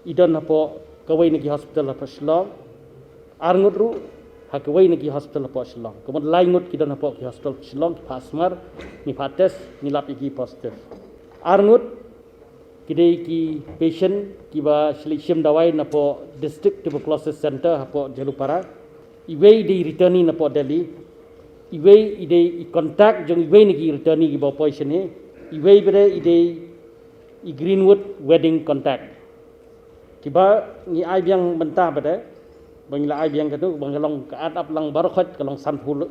idon hapo kawai nagi hospital hapo Shillong arngut ru ha kawai nagi hospital hapo Shillong kemudian laingut idon hapo ki hospital Shillong pasmar ni pates ni lap igi positif arngut kidai ki patient kiba silishim dawai napo district tuberculosis center hapo Jalupara iwei di returni napo Delhi iwei idei contact jong iwei nagi returni ki bawa patient ni iwei bere idei i Greenwood wedding contact kiba ni ai biang mentah bade bangla ai biang katu bangalong ka adap lang barokhat kalong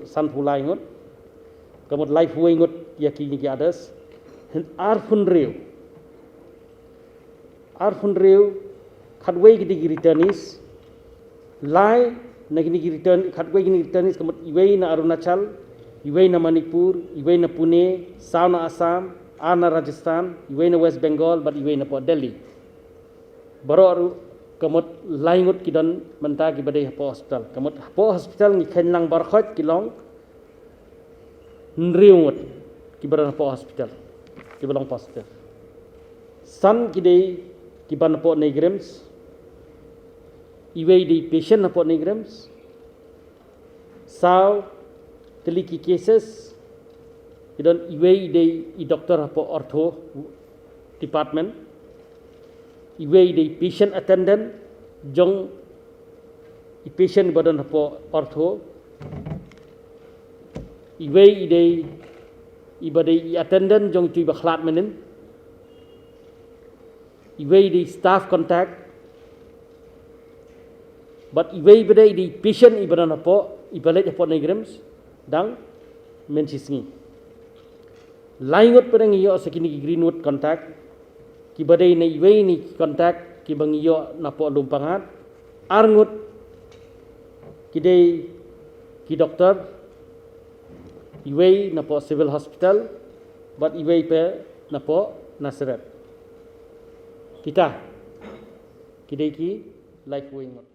santhulai ngut kamut life way ngut yaki ni ki others arfun rew khatway ki returnees lai nagini ki return khatway ki returnees kamut iwei na Arunachal iwei na Manipur iwei na Pune sauna Assam ana Rajasthan iwei na West Bengal but iwei na Port Delhi baru kamut laingut kidon mentah ki badai hapo hospital kamut hapo hospital ni khenlang barkhot kilong nriungut ki badan hapo hospital ki balong positif san kidai ki ban hapo negrims iwei di patient hapo negrims saw teliki cases kidon iwei di i doktor hapo ortho department iwei di patient attendant jong i patient badan hapo ortho iwei di ibadai i attendant jong tui bakhlat menen iwei di staff contact but iwei badai di patient ibadan hapo ibalet hapo negrims dang mensisngi laingut padang iyo sakini ki Greenwood contact ki badai na iwei ni contact ki bang iyo napo lumpangat arngut kidai ki doktor iwei napo civil hospital but iwei pe napo Naseret kita kidai ki life way ngot